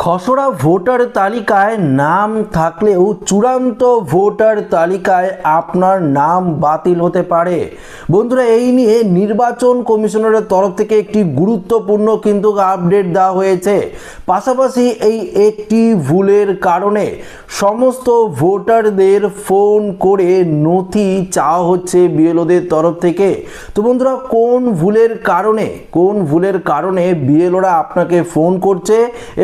খসড়া ভোটার তালিকায় নাম থাকলেও চূড়ান্ত ভোটার তালিকায় আপনার নাম বাতিল হতে পারে। বন্ধুরা, এই নিয়ে নির্বাচন কমিশনারের তরফ থেকে একটি গুরুত্বপূর্ণ কিন্তু আপডেট দেওয়া হয়েছে। পাশাপাশি এই একটি ভুলের কারণে সমস্ত ভোটারদের ফোন করে নথি চাওয়া হচ্ছে বিএলওদের তরফ থেকে। তো বন্ধুরা, কোন ভুলের কারণে বিএলওরা আপনাকে ফোন করছে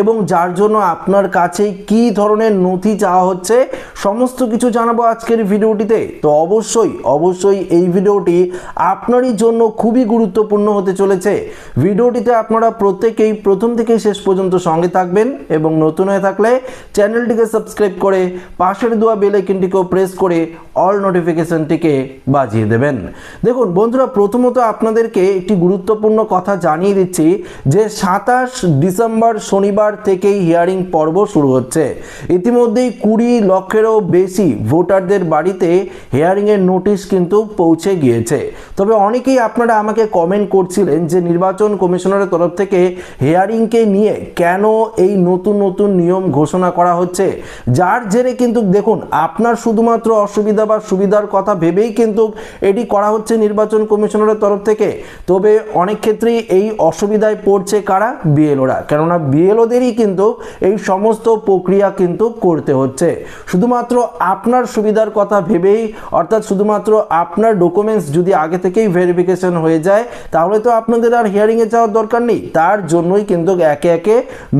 এবং যার জন্য আপনার কাছে কি ধরনের নথি চাওয়া হচ্ছে সমস্ত কিছু জানাবো আজকের ভিডিওটিতে। তো অবশ্যই এই ভিডিওটি আপনারই জন্য খুবই গুরুত্বপূর্ণ হতে চলেছে। ভিডিওটিতে আপনারা প্রত্যেকেই প্রথম থেকে শেষ পর্যন্ত সঙ্গে থাকবেন এবং নতুন হয়ে থাকলে চ্যানেলটিকে সাবস্ক্রাইব করে পাশের দেওয়া বেল আইকনটিকেও প্রেস করে অল নোটিফিকেশনটিকে বাজিয়ে দেবেন। দেখুন বন্ধুরা, প্রথমত আপনাদেরকে একটি গুরুত্বপূর্ণ কথা জানিয়ে দিচ্ছি যে 27 ডিসেম্বর শনিবার থেকেই হিয়ারিং পর্ব শুরু হচ্ছে। ইতিমধ্যেই 20 লক্ষেরও বেশি ভোটারদের বাড়িতে হিয়ারিংয়ের নোটিশ কিন্তু পৌঁছে গিয়েছে। তবে অনেকেই আপনারা আমাকে কমেন্ট করছিলেন যে নির্বাচন কমিশনারের তরফ থেকে হিয়ারিংকে নিয়ে কেন এই নতুন নিয়ম ঘোষণা করা হচ্ছে, যার জেরে কিন্তু দেখুন আপনার শুধুমাত্র অসুবিধা বা সুবিধার কথা ভেবেই কিন্তু এটি করা হচ্ছে নির্বাচন কমিশনারের তরফ থেকে। তবে অনেক ক্ষেত্রেই এই অসুবিধায় পড়ছে কারা? বিএলওরা। কেননা বিএলওদেরই কিন্তু এই সমস্ত প্রক্রিয়া কিন্তু করতে হচ্ছে শুধুমাত্র আপনার সুবিধার কথা ভেবেই, অর্থাৎ শুধুমাত্র আপনার ডকুমেন্টস যদি আগে থেকেই ভেরিফিকেশন হয়ে যায় তাহলে তো আপনাদের আর হিয়ারিংয়ে যাওয়ার দরকার নেই। তার জন্যই কিন্তু একে একে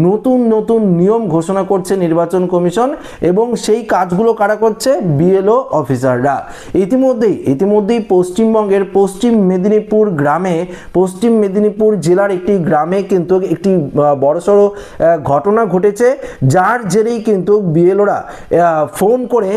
নতুন নিয়ম ঘোষণা করছে নির্বাচন কমিশন এবং সেই কাজগুলো কারা করছে? বিএলও অফিসাররা। ইতিমধ্যেই পশ্চিমবঙ্গের পশ্চিম মেদিনীপুর জেলার একটি গ্রামে কিন্তু একটি বড়সড় ঘটনা ঘটেছে, যার জেরেই কিন্তু বিএলওরা ফোন করে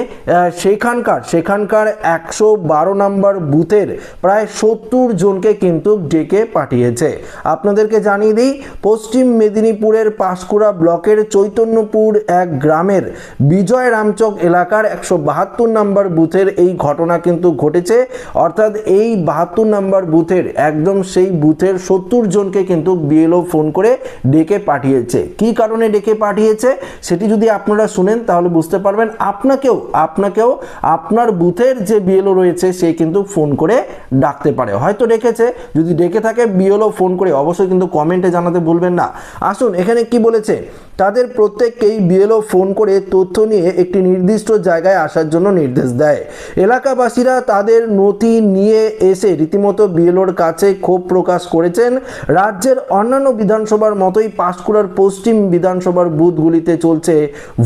সেখানকার 112 নম্বর বুথের প্রায় 70 জনকে কিন্তু ডেকে পাঠিয়েছে। আপনাদেরকে জানিয়ে দিই, পশ্চিম মেদিনীপুরের পাঁশকুড়া ব্লকের চৈতন্যপুর এক গ্রামের বিজয় রামচক এলাকার 172 নম্বর বুথের এই ঘটনা কিন্তু ঘটেছে। অর্থাৎ এই 72 নম্বর বুথের একদম সেই বুথের 70 জনকে কিন্তু বিএলও ফোন করে ডেকে পাঠিয়েছে। কি কারণে ডেকে পাঠিয়েছে সেটি যদি আপনারা শুনেন তাহলে বুঝতে পারবেন। আপনাকেও আপনার বুথের যে বিএলও রয়েছে সে কিন্তু ফোন করে ডাকতে পারে, হয়তো ডেকেছে। যদি ডেকে থাকে বিএলও ফোন করে অবশ্যই কিন্তু কমেন্টে জানাতে ভুলবেন না। আসুন এখানে কি বলেছে, তাদের প্রত্যেককেই বিএলও ফোন করে তথ্য নিয়ে একটি নির্দিষ্ট জায়গায় আসার জন্য নির্দেশ দেয়। এলাকাবাসীরা তাদের নথি নিয়ে এসে রীতিমতো বিএলওর কাছে ক্ষোভ প্রকাশ করেছেন। রাজ্যের অন্যান্য বিধানসভার মতোই পাঁশকুড়ার পশ্চিম বিধানসভার বুথগুলিতে চলছে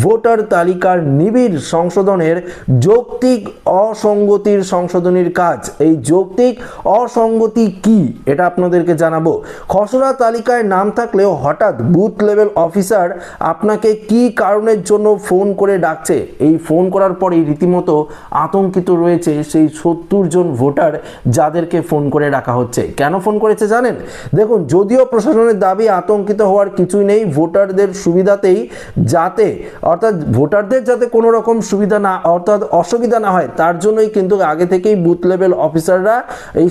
ভোটার তালিকার নিবিড় সংশোধনের যৌক্তিক অসঙ্গতির সংশোধনীর কাজ। এই যৌক্তিক অসঙ্গতি কি এটা আপনাদেরকে জানাবো। খসড়া তালিকায় নাম থাকলেও হঠাৎ বুথ লেভেল অফিসার আপনাকে কি কারণের জন্য ফোন করে ডাকছে, এই ফোন করার পরেই রীতিমতো আতঙ্কিত রয়েছে সেই 70 জন ভোটার যাদেরকে ফোন করে ডাকা হচ্ছে। কেন ফোন করেছে জানেন? দেখুন, যদিও প্রশাসনের দাবি আতঙ্কিত হওয়ার কিছুই নেই, ভোটারদের সুবিধাতেই ভোটারদের যাতে কোনো রকম অসুবিধা না হয় তার জন্যই কিন্তু আগে থেকেই বুথ লেভেল অফিসাররা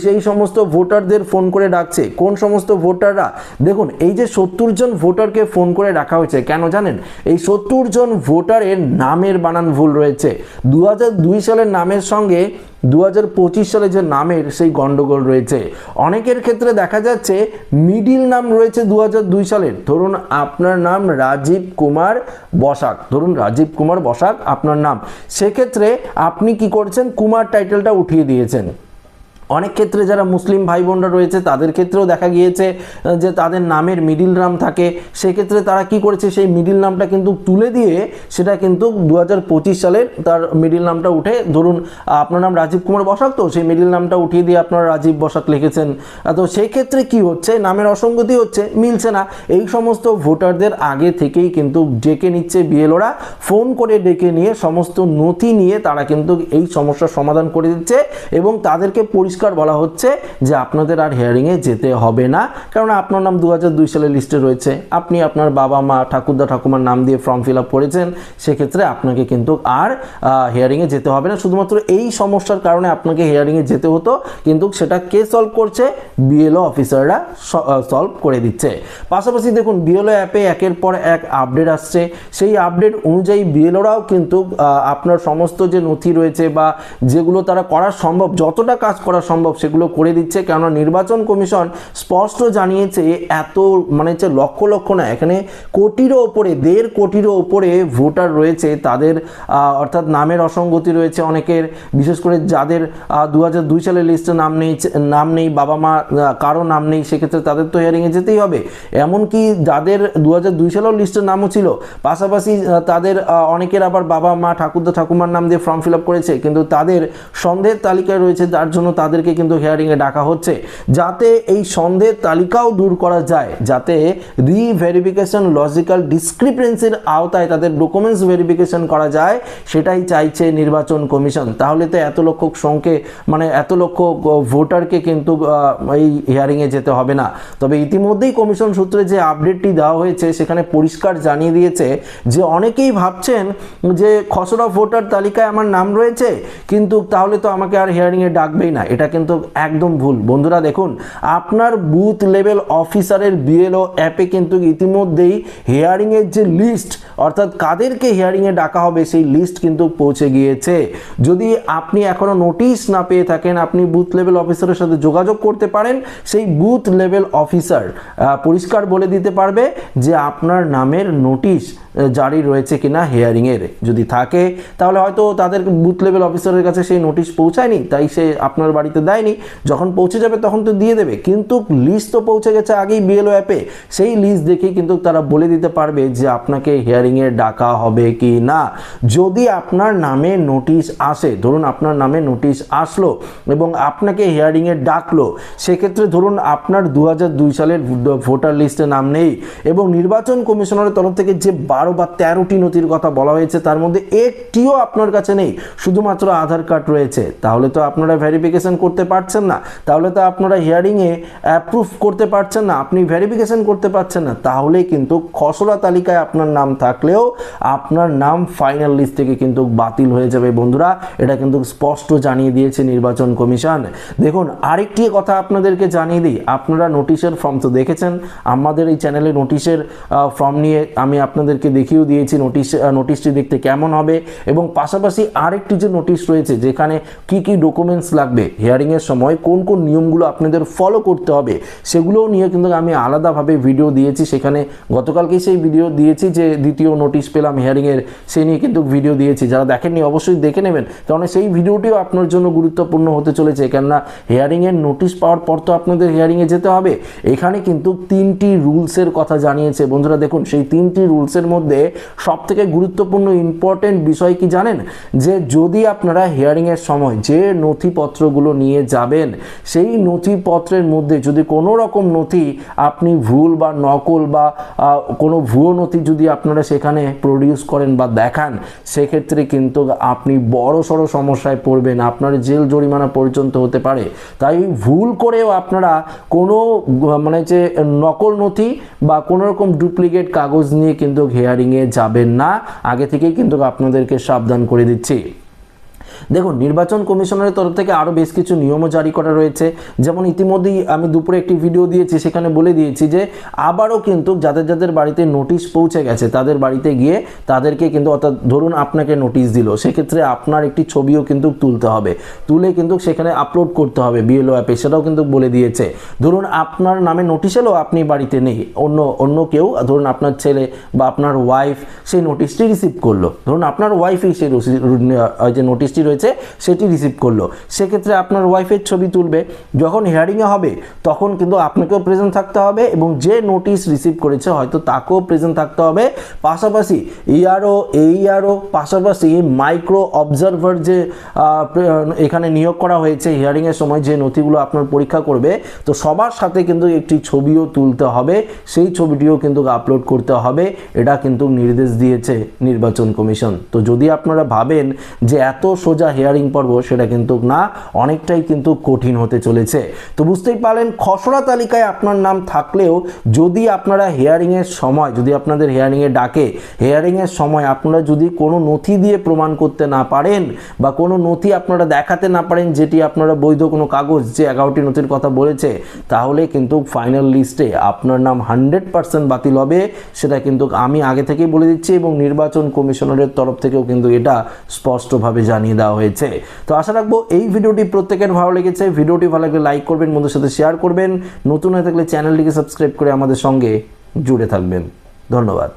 সেই সমস্ত ভোটারদের ফোন করে ডাকছে। কোন সমস্ত ভোটাররা? দেখুন, এই যে 70 জন ভোটারকে ফোন করে ডাকা হয়েছে কেন জানেন? এই 70 জন ভোটারের নামের বানান ভুল রয়েছে। 2002 সালের নামের সঙ্গে 2025 সালে যে নামের সেই গন্ডগোল রয়েছে। অনেকের ক্ষেত্রে দেখা যাচ্ছে মিডিল নাম রয়েছে 2002 সালের। ধরুন আপনার নাম রাজীব কুমার বসাক আপনার নাম, সেক্ষেত্রে আপনি কি করছেন? কুমার টাইটেলটা উঠিয়ে দিয়েছেন। অনেক ক্ষেত্রে যারা মুসলিম ভাই বোনরা রয়েছে তাদের ক্ষেত্রেও দেখা গিয়েছে যে তাদের নামের মিডিল নাম থাকে, সেক্ষেত্রে তারা কি করেছে সেই মিডিল নামটা কিন্তু তুলে দিয়ে সেটা কিন্তু 2025 সালের তার মিডিল নামটা উঠে, ধরুন আপনার নাম রাজীব কুমার বসাক, তো সেই মিডিল নামটা উঠিয়ে দিয়ে আপনারা রাজীব বসাক লিখেছেন। তো সেই ক্ষেত্রে কি হচ্ছে? নামের অসঙ্গতি হচ্ছে, মিলছে না। এই সমস্ত ভোটারদের আগে থেকেই কিন্তু ডেকে নিচ্ছে বিএলওরা, ফোন করে ডেকে নিয়ে সমস্ত নথি নিয়ে তারা কিন্তু এই সমস্যার সমাধান করে দিচ্ছে এবং তাদেরকে পরিষ্কার পরিষ্কার বলা হচ্ছে যে আপনাদের আর হিয়ারিংয়ে যেতে হবে না, কারণ আপনার নাম 2002 সালের লিস্টে রয়েছে, আপনি আপনার বাবা মা ঠাকুরদা ঠাকুমার নাম দিয়ে ফর্ম ফিল আপ করেছেন, সেক্ষেত্রে আপনাকে কিন্তু আর হিয়ারিংয়ে যেতে হবে না। শুধুমাত্র এই সমস্যার কারণে আপনাকে হিয়ারিংয়ে যেতে হতো, কিন্তু সেটা কে সলভ করছে? বিএলও অফিসাররা সলভ করে দিচ্ছে। পাশাপাশি দেখুন বিএলও অ্যাপে একের পর এক আপডেট আসছে, সেই আপডেট অনুযায়ী বিএলওরাও কিন্তু আপনার সমস্ত যে নথি রয়েছে বা যেগুলো তারা করা সম্ভব, যতটা কাজ করা সম্ভব সেগুলো করে দিচ্ছে। কেননা নির্বাচন কমিশন স্পষ্ট জানিয়েছে এত মানে হচ্ছে লক্ষ লক্ষ না, এখানে কোটিরও ওপরে 1.5 কোটিরও ওপরে ভোটার রয়েছে, তাদের অর্থাৎ নামের অসঙ্গতি রয়েছে অনেকের, বিশেষ করে যাদের 2002 সালের লিস্টে নাম নেই, বাবা মা কারো নাম নেই, সেক্ষেত্রে তাদের তো হিয়ারিংয়ে যেতেই হবে। এমনকি যাদের 2002 সালের লিস্টের নামও ছিল, পাশাপাশি তাদের অনেকের আবার বাবা মা ঠাকুরদা ঠাকুমার নাম দিয়ে ফর্ম ফিল আপ করেছে, কিন্তু তাদের সন্দেহের তালিকায় রয়েছে, যার জন্য তাদেরকে কিন্তু হিয়ারিংয়ে ডাকা হচ্ছে, যাতে এই সন্দেহের তালিকাও দূর করা যায়, যাতে রিভেরিফিকেশন লজিক্যাল ডিসক্রিপেন্সির আওতায় তাদের ডকুমেন্টস ভেরিফিকেশন করা যায়, সেটাই চাইছে নির্বাচন কমিশন। তাহলে তো এত লক্ষ মানে এত লক্ষ ভোটারকে কিন্তু এই হিয়ারিংয়ে যেতে হবে না। তবে ইতিমধ্যেই কমিশন সূত্রে যে আপডেটটি দেওয়া হয়েছে সেখানে পরিষ্কার জানিয়ে দিয়েছে যে অনেকেই ভাবছেন যে খসড়া ভোটার তালিকায় আমার নাম রয়েছে, কিন্তু তাহলে তো আমাকে আর হিয়ারিংয়ে ডাকবেই না। এটা কিন্তু একদম ভুল। বন্ধুরা দেখুন, আপনার বুথ লেভেল অফিসারের বিএলও অ্যাপে কিন্তু ইতিমধ্যেই হিয়ারিংয়ের যে লিস্ট, অর্থাৎ কাদেরকে হিয়ারিংয়ে ডাকা হবে সেই লিস্ট কিন্তু পৌঁছে গিয়েছে। যদি আপনি এখনো নোটিশ না পেয়ে থাকেন, আপনি বুথ লেভেল অফিসারের সাথে যোগাযোগ করতে পারেন। সেই বুথ লেভেল অফিসার পরিষ্কার বলে দিতে পারবে যে আপনার নামের নোটিশ জারি রয়েছে কিনা হিয়ারিংয়ের। যদি থাকে তাহলে হয়তো তাদের বুথ লেভেল অফিসারের কাছে সেই নোটিশ পৌঁছায়নি, তাই সে আপনার বাড়িতে দেয়নি, যখন পৌঁছে যাবে তখন তো দিয়ে দেবে। কিন্তু লিস্ট তো পৌঁছে গেছে আগেই বিএলও অ্যাপে, সেই লিস্ট দেখেই কিন্তু তারা বলে দিতে পারবে যে আপনাকে হিয়ারিংয়ে ডাকা হবে কি না। যদি আপনার নামে নোটিশ আসে, ধরুন আপনার নামে নোটিশ আসলো এবং আপনাকে হিয়ারিংয়ে ডাকলো, সেক্ষেত্রে ধরুন আপনার 2002 সালের ভোটার লিস্টে নাম নেই এবং নির্বাচন কমিশনারের তরফ থেকে যে 12 বা 13টি নথির কথা বলা হয়েছে তার মধ্যে একটিও আপনার কাছে নেই, শুধুমাত্র আধার কার্ড রয়েছে, তাহলে তো আপনারা ভেরিফিকেশন করতে পারছেন না, তাহলে তো আপনারা হিয়ারিংয়ে অ্যাপ্রুভ করতে পারছেন না, আপনি ভেরিফিকেশন করতে পারছেন না। তাহলে কিন্তু খসড়া তালিকায় আপনার নাম থাকলেও আপনার নাম ফাইনাল লিস্ট থেকে কিন্তু বাতিল হয়ে যাবে। বন্ধুরা, এটা কিন্তু স্পষ্ট জানিয়ে দিয়েছে নির্বাচন কমিশন। দেখুন, আরেকটি কথা আপনাদেরকে জানিয়ে দিই, আপনারা নোটিশের ফর্ম তো দেখেছেন, আমাদের এই চ্যানেলে নোটিশের ফর্ম নিয়ে আমি আপনাদেরকে দেখিয়েও দিয়েছি নোটিশটি দেখতে কেমন হবে, এবং পাশাপাশি আরেকটি যে নোটিশ রয়েছে যেখানে কি কি ডকুমেন্টস লাগবে, হিয়ারিংয়ের সময় কোন কোন নিয়মগুলো আপনাদের ফলো করতে হবে, সেগুলোও নিয়ে কিন্তু আমি আলাদাভাবে ভিডিও দিয়েছি। সেখানে গতকালকেই সেই ভিডিও দিয়েছি যে দ্বিতীয় নোটিশ পেলাম হিয়ারিংয়ের, সেই নিয়ে কিন্তু ভিডিও দিয়েছি। যারা দেখেননি অবশ্যই দেখে নেবেন, কারণ সেই ভিডিওটিও আপনার জন্য গুরুত্বপূর্ণ হতে চলেছে। কেননা হিয়ারিংয়ের নোটিশ পাওয়ার পর তো আপনাদের হিয়ারিংয়ে যেতে হবে। এখানে কিন্তু 3টি রুলসের কথা জানিয়েছে। বন্ধুরা দেখুন, সেই 3টি রুলসের মধ্যে সবথেকে গুরুত্বপূর্ণ ইম্পর্টেন্ট বিষয় কি জানেন, যে যদি আপনারা হিয়ারিংয়ের সময় যে নথিপত্রগুলো নিয়ে যাবেন, সেই নথিপত্রের মধ্যে যদি কোনো রকম নথি আপনি ভুল বা নকল বা কোনো ভুয়ো নথি যদি আপনারা সেখানে প্রডিউস করেন বা দেখান, সেক্ষেত্রে কিন্তু আপনি বড়সড় সমস্যায় পড়বেন, আপনার জেল জরিমানা পর্যন্ত হতে পারে। তাই ভুল করেও আপনারা কোনো মানে যে নকল নথি বা কোনো রকম ডুপ্লিকেট কাগজ নিয়ে কিন্তু হিয়ারিংয়ে যাবেন না, আগে থেকেই কিন্তু আপনাদেরকে সাবধান করে দিচ্ছি। দেখুন, নির্বাচন কমিশনের তরফ থেকে আরও বেশ কিছু নিয়মও জারি করা রয়েছে। যেমন ইতিমধ্যেই আমি দুপুরে একটি ভিডিও দিয়েছি, সেখানে বলে দিয়েছি যে আবারও কিন্তু যাদের যাদের বাড়িতে নোটিশ পৌঁছে গেছে তাদের বাড়িতে গিয়ে তাদেরকে কিন্তু, অর্থাৎ ধরুন আপনাকে নোটিশ দিল, সেক্ষেত্রে আপনার একটি ছবিও কিন্তু তুলতে হবে, তুলে কিন্তু সেখানে আপলোড করতে হবে বিএলও অ্যাপে, সেটাও কিন্তু বলে দিয়েছে। ধরুন আপনার নামে নোটিশ এলো, আপনি বাড়িতে নেই, অন্য কেউ, ধরুন আপনার ছেলে বা আপনার ওয়াইফ সেই নোটিশটি রিসিভ করলো, ধরুন আপনার ওয়াইফই সেই যে নোটিশটি রয়েছে সেটি রিসিভ করলো, সেক্ষেত্রে আপনার ওয়াইফের ছবি তুলবে। যখন হিয়ারিংয়ে হবে তখন কিন্তু আপনাকেও প্রেজেন্ট থাকতে হবে এবং যে নোটিশ রিসিভ করেছে হয়তো তাকেও প্রেজেন্ট থাকতে হবে। পাশাপাশি এইআরও পাশাপাশি মাইক্রো অবজারভার যে এখানে নিয়োগ করা হয়েছে হিয়ারিংয়ের সময়, যে নথিগুলো আপনার পরীক্ষা করবে, তো সবার সাথে কিন্তু একটি ছবিও তুলতে হবে, সেই ছবিটিও কিন্তু আপলোড করতে হবে। এটা কিন্তু নির্দেশ দিয়েছে নির্বাচন কমিশন। তো যদি আপনারা ভাবেন যে এত সোজা সোজা হিয়ারিং পর্ব সেটা কিন্তু না, অনেকটাই কিন্তু কঠিন হতে চলেছে। তো বুঝতেই পারলেন, খসড়া তালিকায় আপনার নাম থাকলেও যদি আপনারা হিয়ারিংয়ের সময়, যদি আপনাদের হিয়ারিংয়ে ডাকে, হিয়ারিংয়ের সময় আপনারা যদি কোনো নথি দিয়ে প্রমাণ করতে না পারেন বা কোনো নথি আপনারা দেখাতে না পারেন যেটি আপনারা বৈধ কোনো কাগজ, যে 11টি নথির কথা বলেছে, তাহলে কিন্তু ফাইনাল লিস্টে আপনার নাম 100% বাতিল হবে। সেটা কিন্তু আমি আগে থেকেই বলে দিচ্ছি এবং নির্বাচন কমিশনারের তরফ থেকেও কিন্তু এটা স্পষ্টভাবে জানিয়ে দেওয়া হয়েছে। তো আশা রাখবো এই ভিডিওটি প্রত্যেকের ভালো লেগেছে। ভিডিওটি ভালো লাগলে লাইক করবেন, বন্ধুদের সাথে শেয়ার করবেন, নতুন হয়ে থাকলে চ্যানেলটিকে সাবস্ক্রাইব করে আমাদের সঙ্গে জুড়ে থাকবেন। ধন্যবাদ।